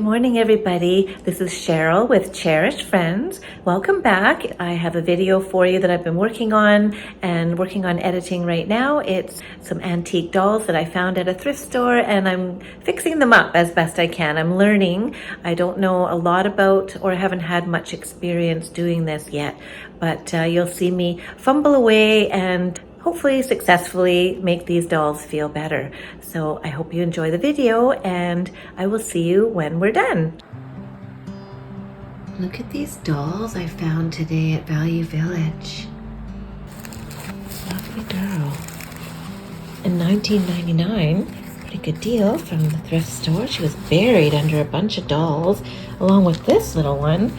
morning, everybody. This is Cheryl with Cherished Friends. Welcome back. I have a video for you that I've been working on editing right now. It's some antique dolls that I found at a thrift store, and I'm fixing them up as best I can. I'm learning. I don't know a lot about, or I haven't had much experience doing this yet, but you'll see me fumble away and hopefully successfully make these dolls feel better. So I hope you enjoy the video, and I will see you when we're done. Look at these dolls I found today at Value Village. Lovely girl. In $19.99, pretty good deal from the thrift store. She was buried under a bunch of dolls, along with this little one,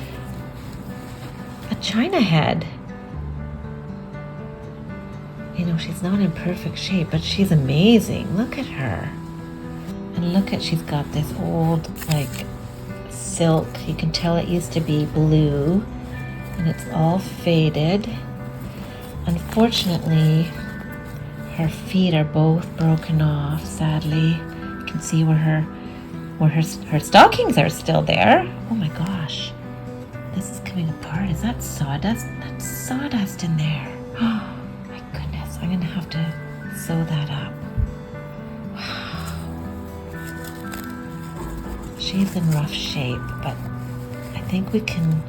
a China head. You know, she's not in perfect shape, but she's amazing. Look at her. And look at, she's got this old, like, silk. You can tell it used to be blue, and it's all faded. Unfortunately, her feet are both broken off, sadly. You can see where her stockings are still there. Oh my gosh. This is coming apart. Is that sawdust? That's sawdust in there. Oh. I'm gonna have to sew that up. Wow. She's in rough shape, but I think we can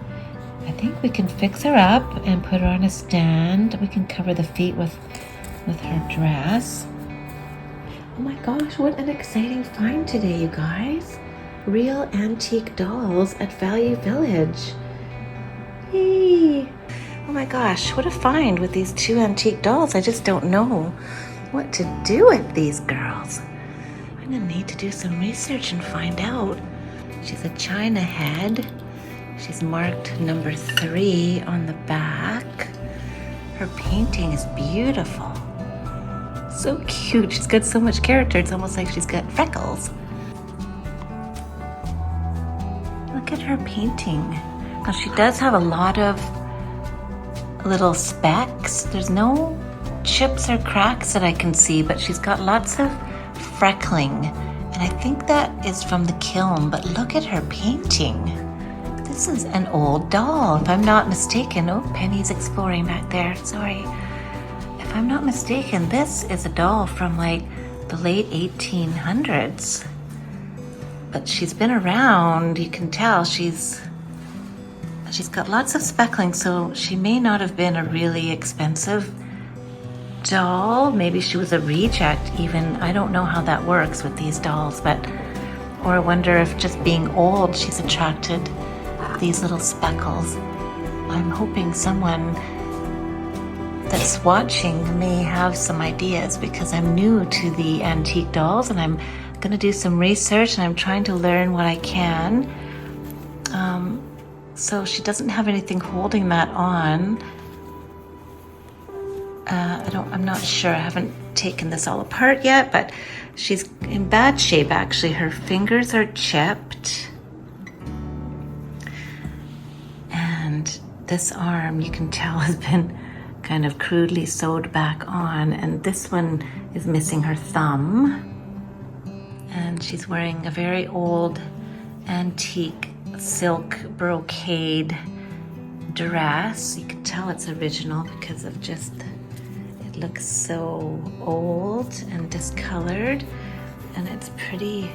fix her up and put her on a stand. We can cover the feet with her dress. Oh my gosh, what an exciting find today, you guys. Real antique dolls at Value Village. Yay! Oh my gosh, what a find with these two antique dolls. I just don't know what to do with these girls. I'm gonna need to do some research and find out. She's a China head. She's marked number 3 on the back. Her painting is beautiful. So cute. She's got so much character. It's almost like she's got freckles. Look at her painting. Now she does have a lot of little specks. There's no chips or cracks that I can see, but she's got lots of freckling, and I think that is from the kiln. But look at her painting. This is an old doll, if I'm not mistaken. Oh, Penny's exploring back there. Sorry. If I'm not mistaken, this is a doll from like the late 1800s. But she's been around. You can tell she's got lots of speckling, so she may not have been a really expensive doll. Maybe she was a reject even. I don't know how that works with these dolls, or I wonder if just being old, she's attracted these little speckles. I'm hoping someone that's watching may have some ideas, because I'm new to the antique dolls, and I'm gonna do some research, and I'm trying to learn what I can. So she doesn't have anything holding that on. I'm not sure. I haven't taken this all apart yet, but she's in bad shape actually. Her fingers are chipped. And this arm, you can tell, has been kind of crudely sewed back on. And this one is missing her thumb. And she's wearing a very old antique silk brocade dress. You can tell it's original because of just, it looks so old and discolored, and it's pretty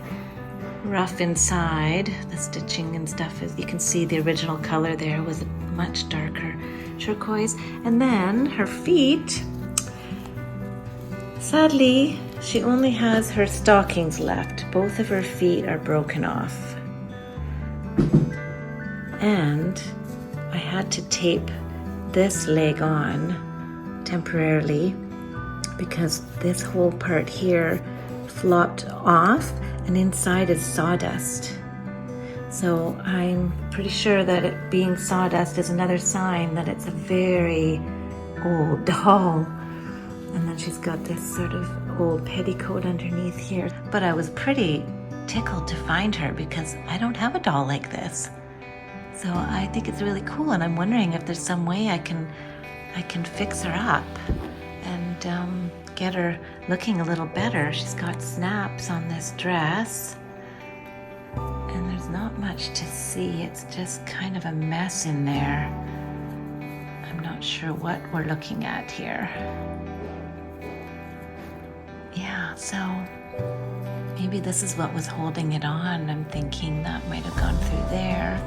rough inside. The stitching and stuff is, you can see the original color there was a much darker turquoise. And then her feet, sadly, she only has her stockings left. Both of her feet are broken off. And I had to tape this leg on temporarily because this whole part here flopped off, and inside is sawdust. So I'm pretty sure that it being sawdust is another sign that it's a very old doll. And then she's got this sort of old petticoat underneath here. But I was pretty tickled to find her because I don't have a doll like this. So I think it's really cool, and I'm wondering if there's some way I can fix her up and get her looking a little better. She's got snaps on this dress, and there's There's not much to see. It's just kind of a mess in there. I'm not sure what we're looking at here. Yeah, so maybe this is what was holding it on. I'm thinking that might have gone through there.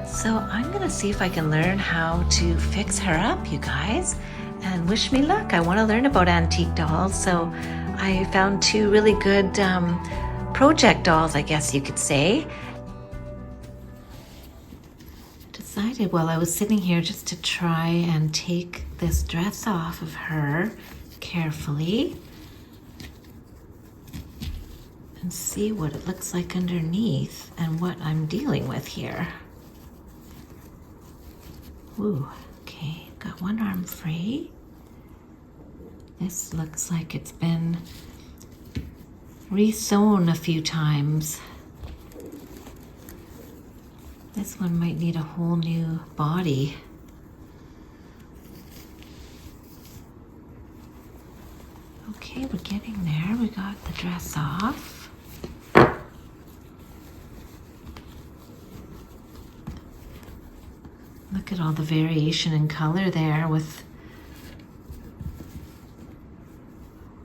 So I'm gonna see if I can learn how to fix her up, you guys, and wish me luck. I wanna learn about antique dolls, so I found two really good project dolls, I guess you could say. Decided while I was sitting here just to try and take this dress off of her carefully and see what it looks like underneath and what I'm dealing with here. Ooh, okay, got one arm free. This looks like it's been re-sewn a few times. This one might need a whole new body. Okay, we're getting there. We got the dress off. Look at all the variation in color there with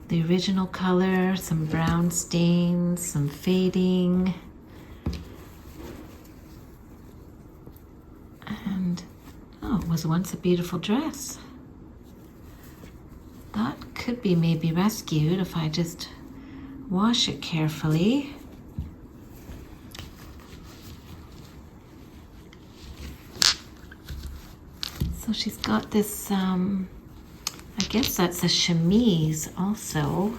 the original color, some brown stains, some fading. And, oh, it was once a beautiful dress. That could be maybe rescued if I just wash it carefully. So she's got this, I guess that's a chemise also.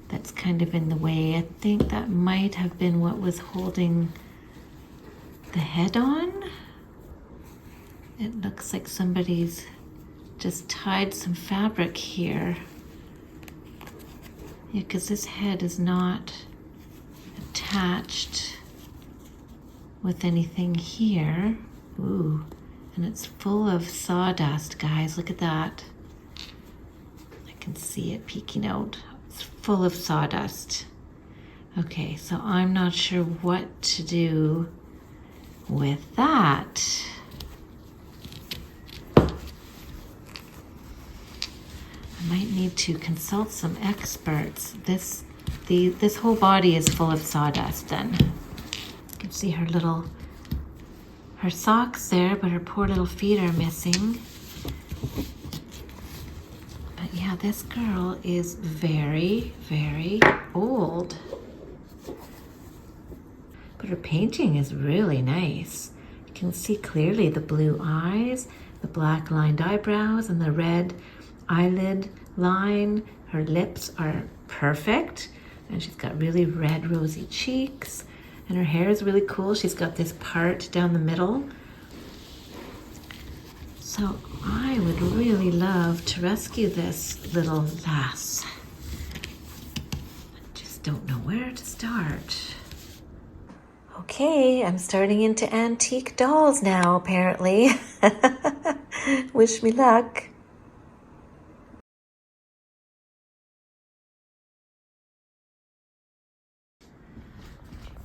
That's kind of in the way. I think that might have been what was holding the head on. It looks like somebody's just tied some fabric here. Yeah, because this head is not attached with anything here. Ooh, and it's full of sawdust, guys. Look at that. I can see it peeking out. It's full of sawdust. Okay, so I'm not sure what to do with that. I might need to consult some experts. This whole body is full of sawdust then. You can see her socks there, but her poor little feet are missing. But yeah, this girl is very, very old. But her painting is really nice. You can see clearly the blue eyes, the black lined eyebrows, and the red eyelid line. Her lips are perfect, and she's got really red rosy cheeks, and her hair is really cool. She's got this part down the middle. So I would really love to rescue this little lass. I just don't know where to start. Okay, I'm starting into antique dolls now, apparently. Wish me luck.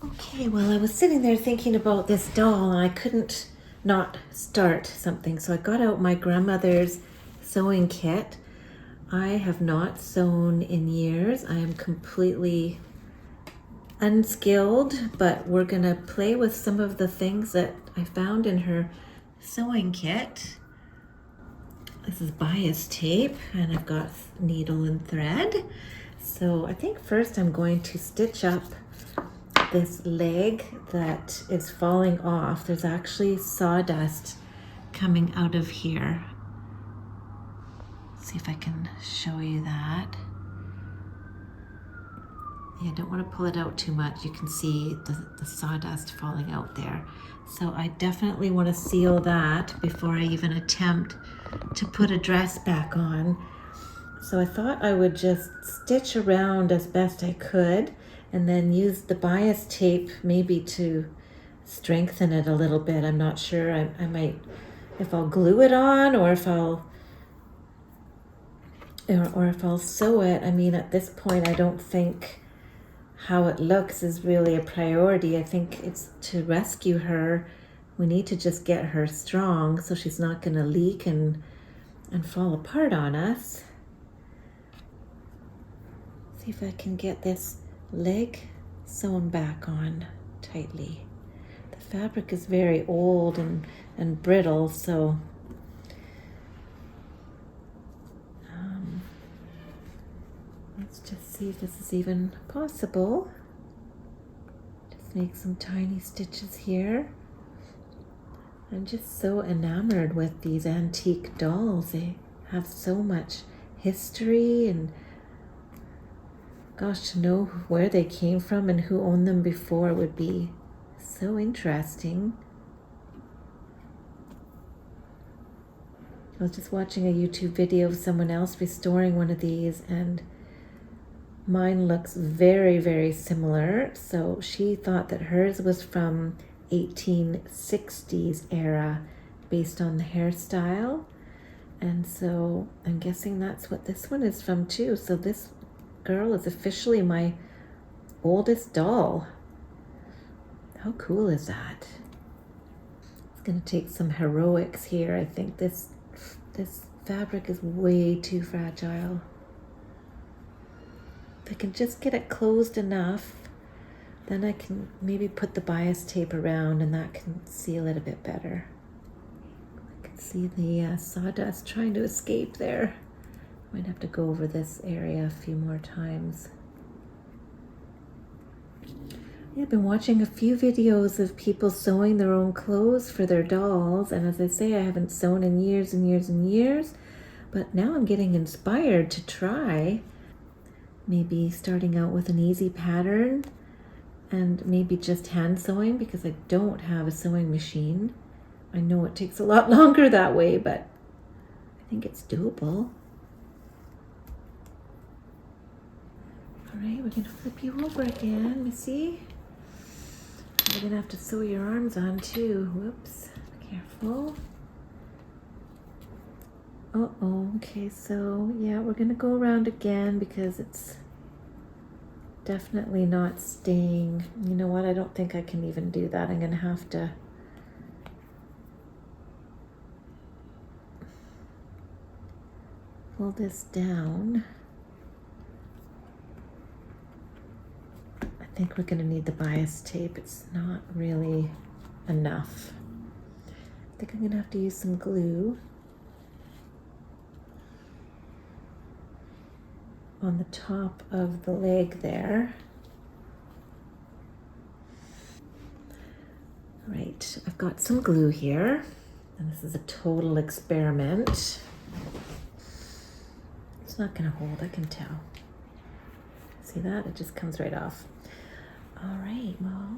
Okay, well, I was sitting there thinking about this doll, and I couldn't not start something. So I got out my grandmother's sewing kit. I have not sewn in years. I am completely unskilled, but we're gonna play with some of the things that I found in her sewing kit. This is bias tape, and I've got needle and thread. So I think first I'm going to stitch up this leg that is falling off. There's actually sawdust coming out of here. See if I can show you that. Yeah, I don't want to pull it out too much. You can see the sawdust falling out there. So I definitely want to seal that before I even attempt to put a dress back on. So I thought I would just stitch around as best I could and then use the bias tape maybe to strengthen it a little bit. I'm not sure. I might, if I'll glue it on or if I'll sew it. I mean, at this point, I don't think how it looks is really a priority. I think it's to rescue her. We need to just get her strong so she's not going to leak and fall apart on us. See if I can get this leg sewn back on tightly. The fabric is very old and brittle, so let's just see if this is even possible. Just make some tiny stitches here. I'm just so enamored with these antique dolls. They have so much history, and gosh, to know where they came from and who owned them before would be so interesting. I was just watching a YouTube video of someone else restoring one of these, and mine looks very, very similar. So she thought that hers was from 1860s era based on the hairstyle. And so I'm guessing that's what this one is from too. So this girl is officially my oldest doll. How cool is that? It's gonna take some heroics here. I think this fabric is way too fragile. If I can just get it closed enough, then I can maybe put the bias tape around and that can seal it a bit better. I can see the sawdust trying to escape there. Might have to go over this area a few more times. I've been watching a few videos of people sewing their own clothes for their dolls, and as I say, I haven't sewn in years and years and years, but now I'm getting inspired to try. Maybe starting out with an easy pattern and maybe just hand sewing, because I don't have a sewing machine. I know it takes a lot longer that way, but I think it's doable. All right, we're gonna flip you over again. Let me see. You're gonna have to sew your arms on too. Whoops, careful. Uh-oh, okay, so yeah, we're gonna go around again because it's definitely not staying. You know what, I don't think I can even do that. I'm gonna have to pull this down. I think we're gonna need the bias tape. It's not really enough. I think I'm gonna have to use some glue on the top of the leg there. All right, I've got some glue here, and this is a total experiment. It's not gonna hold, I can tell. See that? It just comes right off. All right, well,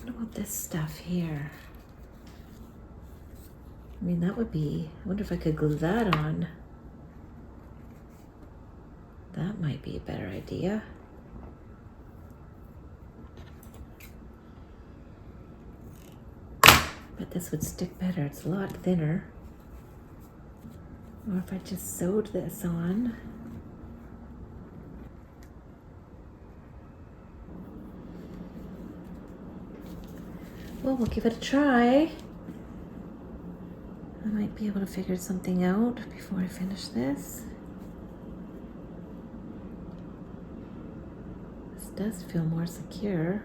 what about this stuff here? I mean, that would be, I wonder if I could glue that on. That might be a better idea. But this would stick better. It's a lot thinner. Or if I just sewed this on. Well, we'll give it a try. I might be able to figure something out before I finish this. This does feel more secure.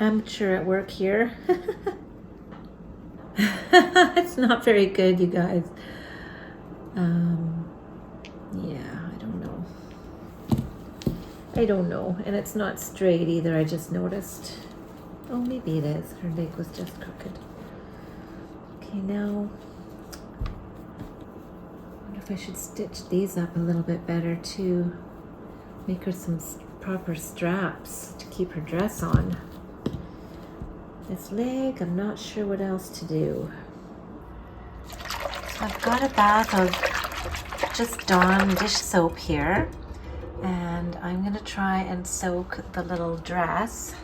Amateur at work here. It's not very good, you guys. Yeah, I don't know. And it's not straight either, I just noticed. Oh, maybe it is. Her leg was just crooked. Okay, now, I wonder if I should stitch these up a little bit better too. Make her some proper straps to keep her dress on. This leg, I'm not sure what else to do. So I've got a bath of just Dawn dish soap here, and I'm gonna try and soak the little dress.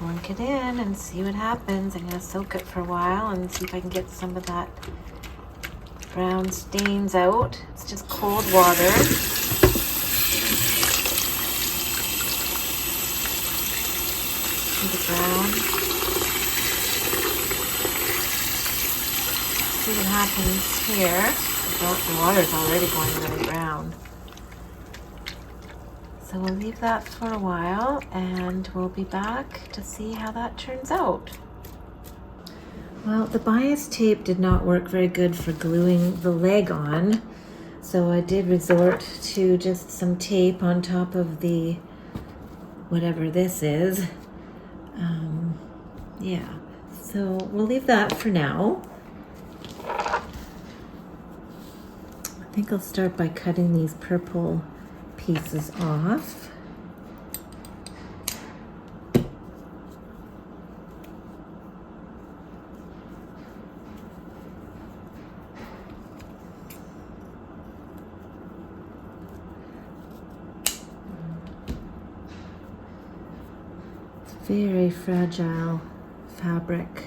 plunk it in and see what happens. I'm gonna soak it for a while and see if I can get some of that brown stains out. It's just cold water. See the brown. See what happens here. The water's already going really brown. So we'll leave that for a while and we'll be back to see how that turns out. Well, the bias tape did not work very good for gluing the leg on, so I did resort to just some tape on top of the whatever this is. Yeah, so we'll leave that for now. I think I'll start by cutting these purple pieces off. It's very fragile fabric.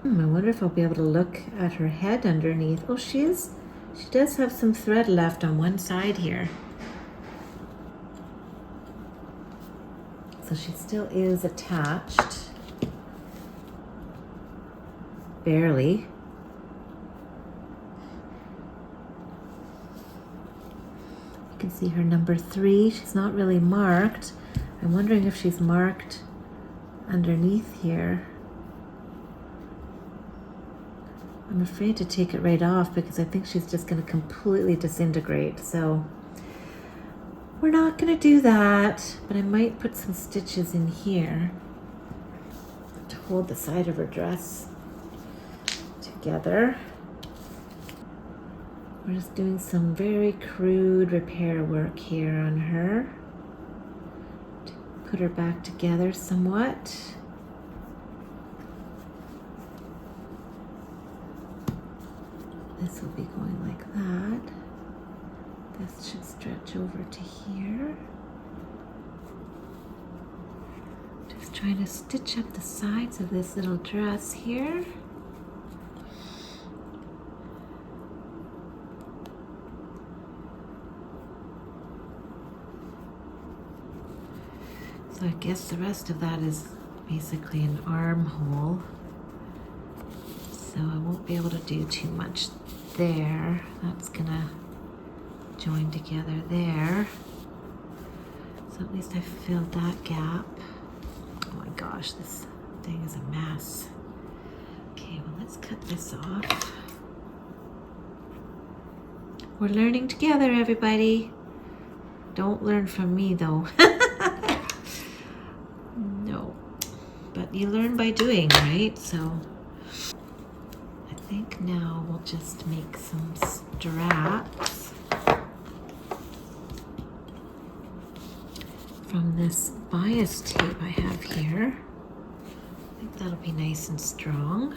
I wonder if I'll be able to look at her head underneath. Oh, she does have some thread left on one side here. So she still is attached. Barely. You can see her number 3. She's not really marked. I'm wondering if she's marked underneath here. I'm afraid to take it right off because I think she's just going to completely disintegrate. So we're not going to do that, but I might put some stitches in here to hold the side of her dress together. We're just doing some very crude repair work here on her to put her back together somewhat. This will be going like that. This should stretch over to here. Just trying to stitch up the sides of this little dress here. So I guess the rest of that is basically an armhole. So I won't be able to do too much there. That's gonna join together there. So at least I filled that gap. Oh my gosh, this thing is a mess. Okay, well let's cut this off. We're learning together, everybody. Don't learn from me though. No, but you learn by doing, right? So I think now we'll just make some straps from this bias tape I have here. I think that'll be nice and strong.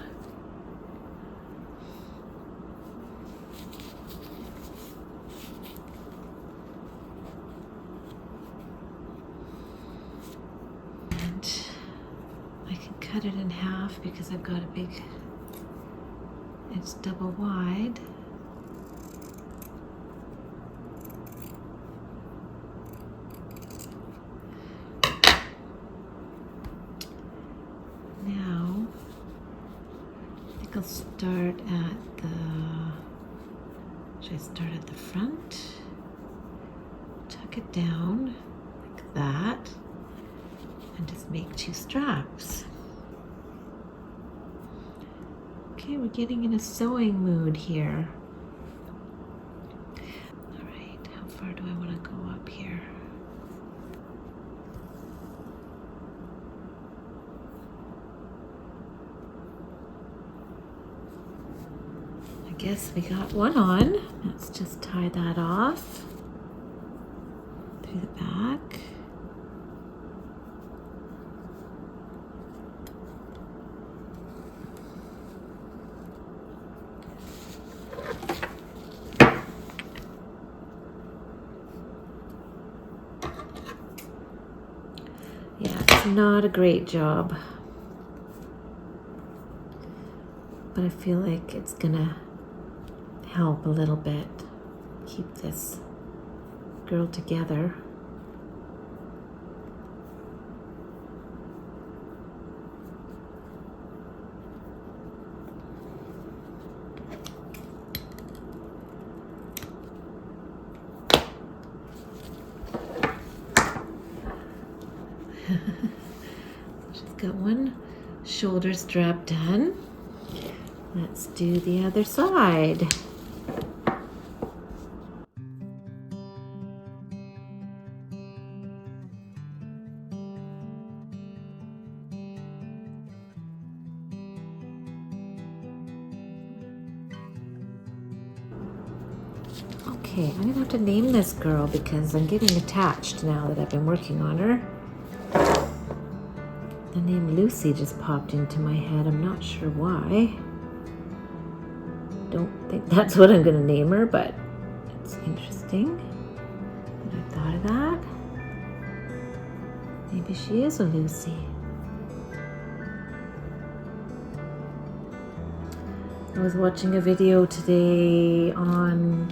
And I can cut it in half because I've got a big, it's double wide. Now, I think I'll start at the, should I start at the front? Tuck it down like that and just make 2 straps. Okay, we're getting in a sewing mood here. All right, how far do I want to go up here? I guess we got one on. Let's just tie that off through the back. Yeah, it's not a great job. But I feel like it's gonna help a little bit keep this girl together. She's got one shoulder strap done. Let's do the other side. Okay, I'm gonna have to name this girl because I'm getting attached now that I've been working on her. The name Lucy just popped into my head. I'm not sure why. Don't think that's what I'm gonna name her, but it's interesting that I thought of that. Maybe she is a Lucy. I was watching a video today on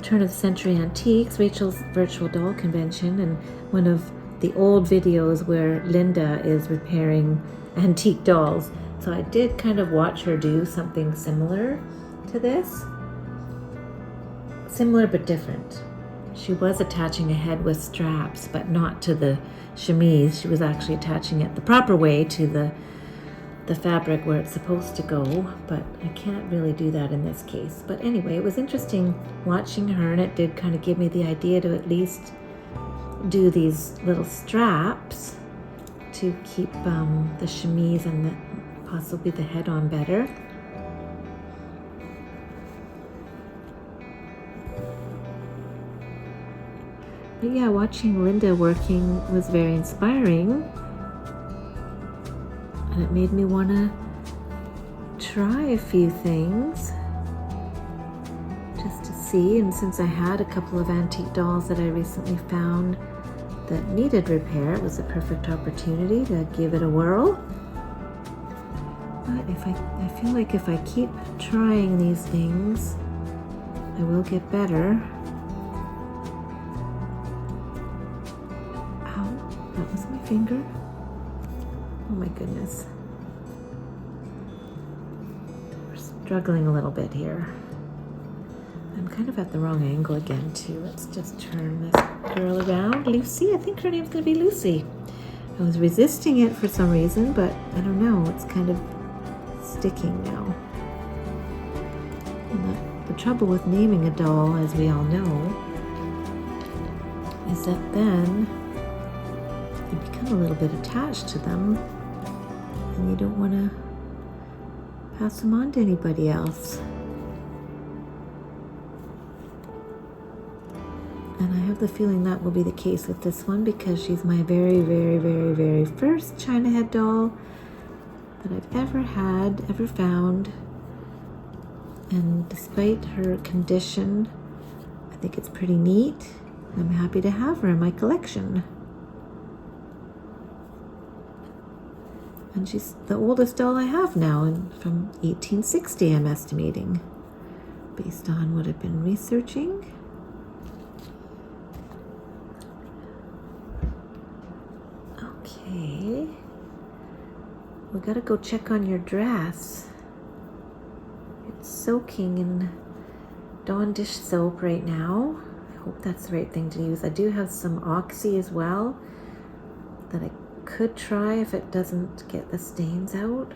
turn of the century antiques, Rachel's virtual doll convention, and one of the old videos where Linda is repairing antique dolls. So I did kind of watch her do something similar to this. Similar but different. She was attaching a head with straps, but not to the chemise. She was actually attaching it the proper way to the fabric where it's supposed to go, but I can't really do that in this case. But anyway, it was interesting watching her, and it did kind of give me the idea to at least do these little straps to keep the chemise and possibly the head on better. But yeah, watching Linda working was very inspiring. And it made me want to try a few things just to see. And since I had a couple of antique dolls that I recently found that needed repair, it was a perfect opportunity to give it a whirl. But I feel like if I keep trying these things, I will get better. Ow, that was my finger. Oh my goodness. We're struggling a little bit here. I'm kind of at the wrong angle again too. Let's just turn this girl around. Lucy, I think her name's gonna be Lucy. I was resisting it for some reason, but I don't know, it's kind of sticking now. And the trouble with naming a doll, as we all know, is that then you become a little bit attached to them and you don't want to pass them on to anybody else. And I have the feeling that will be the case with this one because she's my very, very, very, very first China head doll that I've ever had, ever found. And despite her condition, I think it's pretty neat. I'm happy to have her in my collection. And she's the oldest doll I have now, and from 1860, I'm estimating, based on what I've been researching. Okay. We gotta go check on your dress. It's soaking in Dawn dish soap right now. I hope that's the right thing to use. I do have some Oxy as well that I could try if it doesn't get the stains out.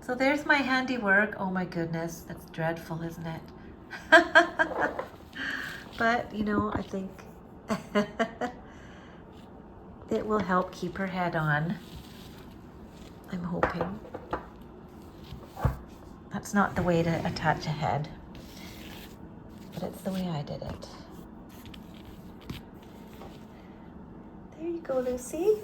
So there's my handiwork. Oh my goodness, that's dreadful, isn't it? But, you know, I think it will help keep her head on. I'm hoping. That's not the way to attach a head, but it's the way I did it. There you go, Lucy.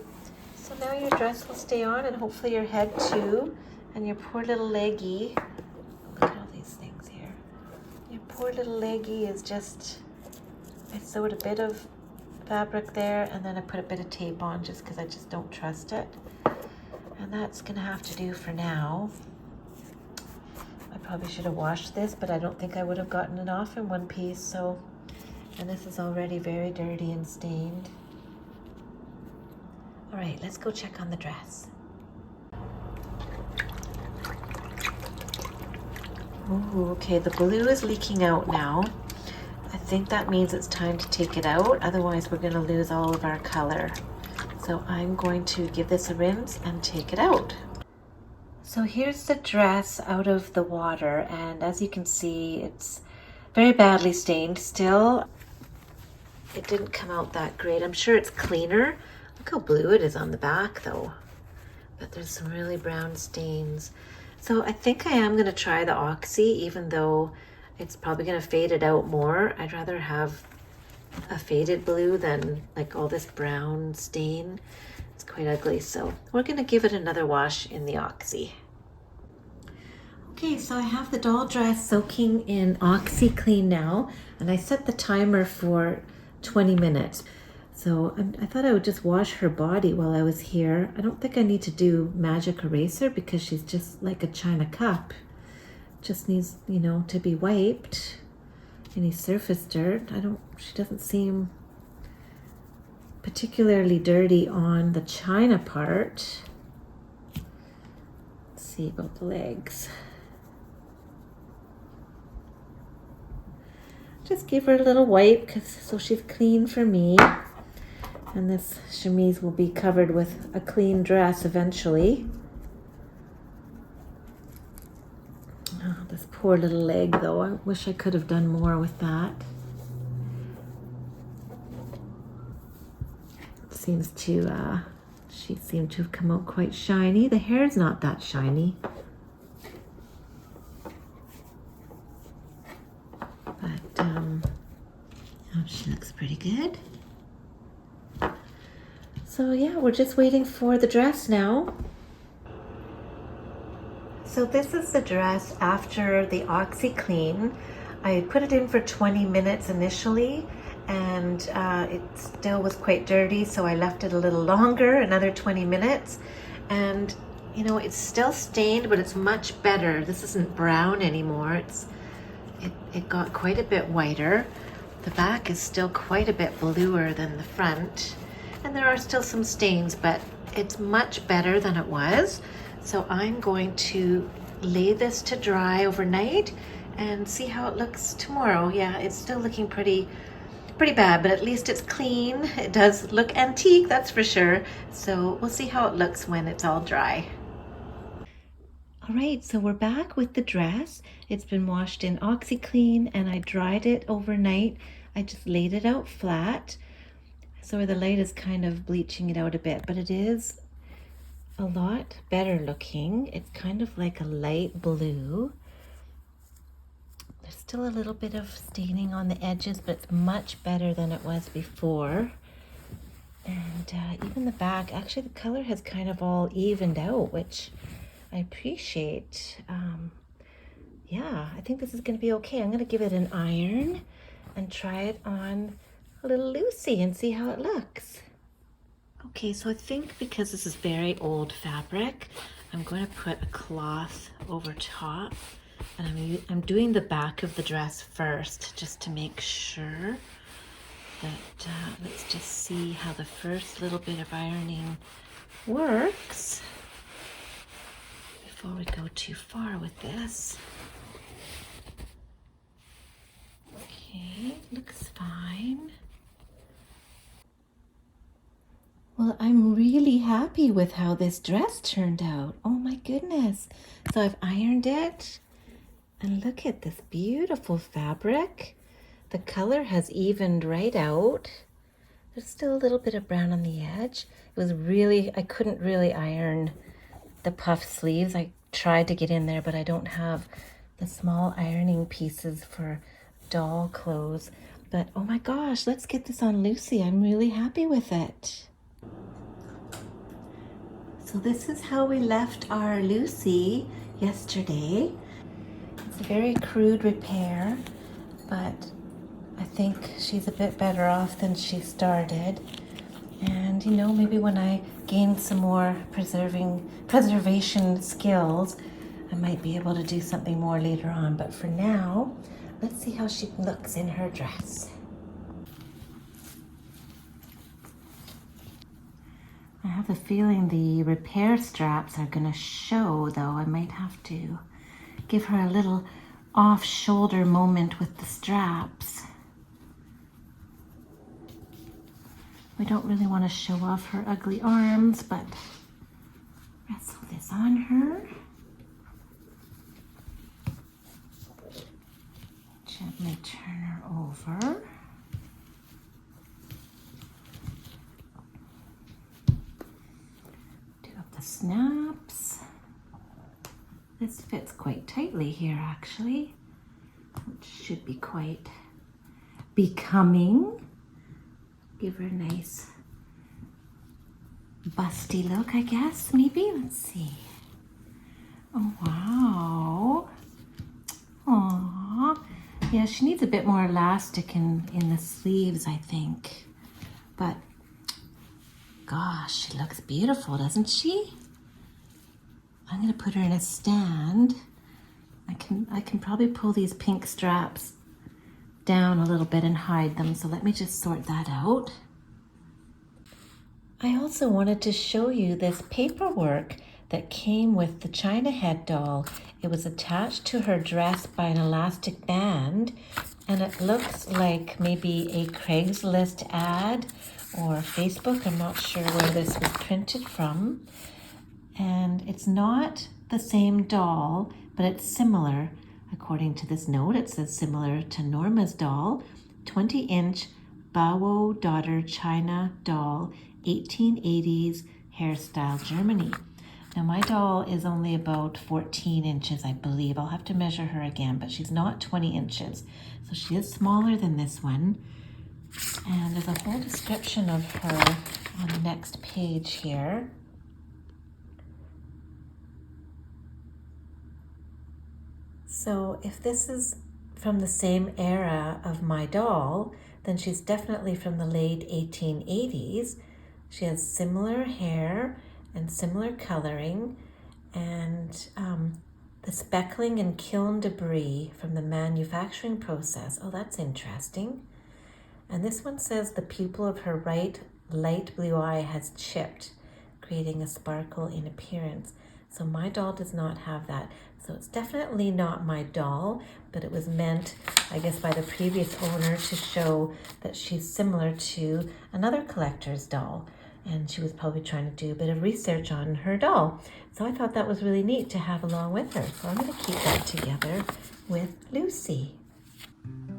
So now your dress will stay on and hopefully your head too. And your poor little leggy, look at all these things here. Your poor little leggy is just, I sewed a bit of fabric there, and then I put a bit of tape on just because I just don't trust it. And that's gonna have to do for now. I probably should have washed this, but I don't think I would have gotten it off in one piece, so. And this is already very dirty and stained. All right, let's go check on the dress. Ooh, okay, the blue is leaking out now. I think that means it's time to take it out, otherwise we're gonna lose all of our color. So I'm going to give this a rinse and take it out. So here's the dress out of the water, and as you can see, it's very badly stained still. It didn't come out that great. I'm sure it's cleaner. Look how blue it is on the back though. But there's some really brown stains. So I think I am gonna try the Oxy, even though it's probably gonna fade it out more. I'd rather have a faded blue than like all this brown stain. It's quite ugly, so we're gonna give it another wash in the Oxy. Okay, so I have the doll dress soaking in OxyClean now, and I set the timer for 20 minutes. So I thought I would just wash her body while I was here. I don't think I need to do magic eraser because she's just like a china cup. Just needs, you know, to be wiped. Any surface dirt. She doesn't seem particularly dirty on the china part. Let's see about the legs. Just give her a little wipe so she's clean for me. And this chemise will be covered with a clean dress eventually. Oh, this poor little leg though. I wish I could have done more with that. She seemed to have come out quite shiny. The hair's not that shiny. But, oh, she looks pretty good. So yeah, we're just waiting for the dress now. So this is the dress after the OxyClean. I put it in for 20 minutes initially, and it still was quite dirty, so I left it a little longer, another 20 minutes. And you know, it's still stained, but it's much better. This isn't brown anymore. It got quite a bit whiter. The back is still quite a bit bluer than the front. And there are still some stains, but it's much better than it was. So I'm going to lay this to dry overnight and see how it looks tomorrow. Yeah, it's still looking pretty bad, but at least it's clean. It does look antique, that's for sure. So we'll see how it looks when it's all dry. All right, so we're back with the dress. It's been washed in OxyClean and I dried it overnight. I just laid it out flat. So the light is kind of bleaching it out a bit, but it is a lot better looking. It's kind of like a light blue. There's still a little bit of staining on the edges, but it's much better than it was before. And even the back, actually the color has kind of all evened out, which I appreciate. Yeah, I think this is going to be okay. I'm going to give it an iron and try it on a little Lucy and see how it looks. Okay, so I think because this is very old fabric, I'm going to put a cloth over top, and I'm doing the back of the dress first just to make sure that, let's just see how the first little bit of ironing works before we go too far with this. Okay, looks fine. Well, I'm really happy with how this dress turned out. Oh my goodness. So I've ironed it, and look at this beautiful fabric. The color has evened right out. There's still a little bit of brown on the edge. It was really, I couldn't really iron the puff sleeves. I tried to get in there, but I don't have the small ironing pieces for doll clothes. But oh my gosh, let's get this on Lucy. I'm really happy with it. So this is how we left our Lucy yesterday. It's a very crude repair, but I think she's a bit better off than she started. And you know, maybe when I gain some more preservation skills, I might be able to do something more later on. But for now, let's see how she looks in her dress. I have a feeling the repair straps are gonna show, though. I might have to give her a little off-shoulder moment with the straps. We don't really want to show off her ugly arms, but wrestle this on her. Gently turn her over. Do up the snaps. This fits quite tightly here, actually, which should be quite becoming. Give her a nice busty look, I guess, maybe. Let's see. Oh, wow. Aww. Yeah, she needs a bit more elastic in the sleeves, I think. But, gosh, she looks beautiful, doesn't she? I'm gonna put her in a stand. I can probably pull these pink straps down a little bit and hide them, so let me just sort that out. I also wanted to show you this paperwork that came with the China head doll. It was attached to her dress by an elastic band, and it looks like maybe a Craigslist ad or Facebook. I'm not sure where this was printed from. And it's not the same doll, but it's similar. According to this note, it says similar to Norma's doll, 20-inch Bawo daughter China doll, 1880s hairstyle, Germany. Now my doll is only about 14 inches, I believe. I'll have to measure her again, but she's not 20 inches. So she is smaller than this one. And there's a whole description of her on the next page here. So if this is from the same era of my doll, then she's definitely from the late 1880s. She has similar hair and similar coloring, and the speckling and kiln debris from the manufacturing process. Oh, that's interesting. And this one says the pupil of her right light blue eye has chipped, creating a sparkle in appearance. So my doll does not have that. So it's definitely not my doll, but it was meant, I guess, by the previous owner to show that she's similar to another collector's doll. And she was probably trying to do a bit of research on her doll. So I thought that was really neat to have along with her. So I'm going to keep that together with Lucy.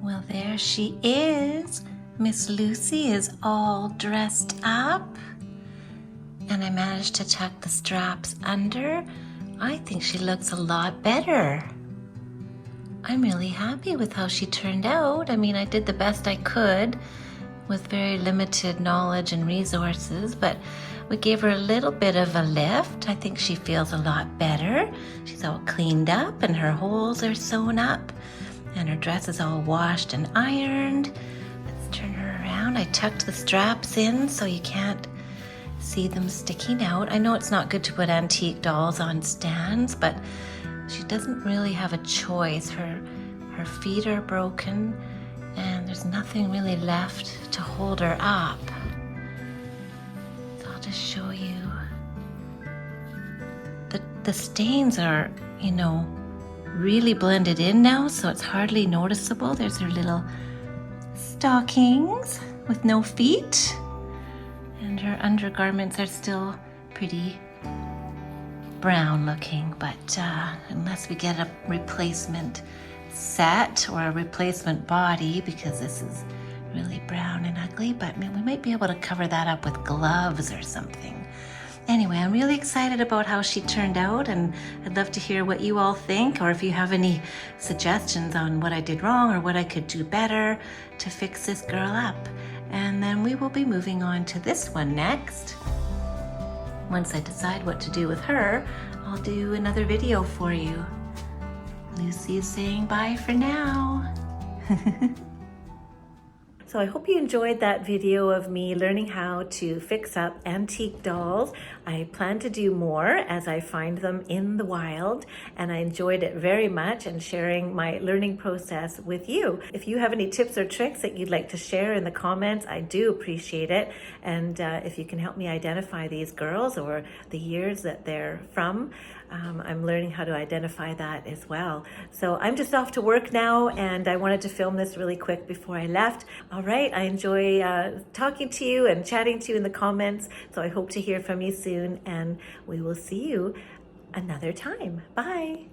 Well, there she is. Miss Lucy is all dressed up. And I managed to tuck the straps under. I think she looks a lot better. I'm really happy with how she turned out. I mean, I did the best I could with very limited knowledge and resources, but we gave her a little bit of a lift. I think she feels a lot better. She's all cleaned up and her holes are sewn up and her dress is all washed and ironed. Let's turn her around. I tucked the straps in so you can't see them sticking out. I know it's not good to put antique dolls on stands, but she doesn't really have a choice. Her feet are broken and there's nothing really left to hold her up. So I'll just show you. The stains are, you know, really blended in now, so it's hardly noticeable. There's her little stockings with no feet. And her undergarments are still pretty brown looking, but unless we get a replacement set or a replacement body, because this is really brown and ugly, but we might be able to cover that up with gloves or something. Anyway, I'm really excited about how she turned out, and I'd love to hear what you all think, or if you have any suggestions on what I did wrong or what I could do better to fix this girl up. And then we will be moving on to this one next. Once I decide what to do with her, I'll do another video for you. Lucy is saying bye for now. So I hope you enjoyed that video of me learning how to fix up antique dolls. I plan to do more as I find them in the wild, and I enjoyed it very much and sharing my learning process with you. If you have any tips or tricks that you'd like to share in the comments, I do appreciate it. And if you can help me identify these girls or the years that they're from, I'm learning how to identify that as well. So I'm just off to work now, and I wanted to film this really quick before I left. All right, I enjoy talking to you and chatting to you in the comments, so I hope to hear from you soon, and we will see you another time. Bye.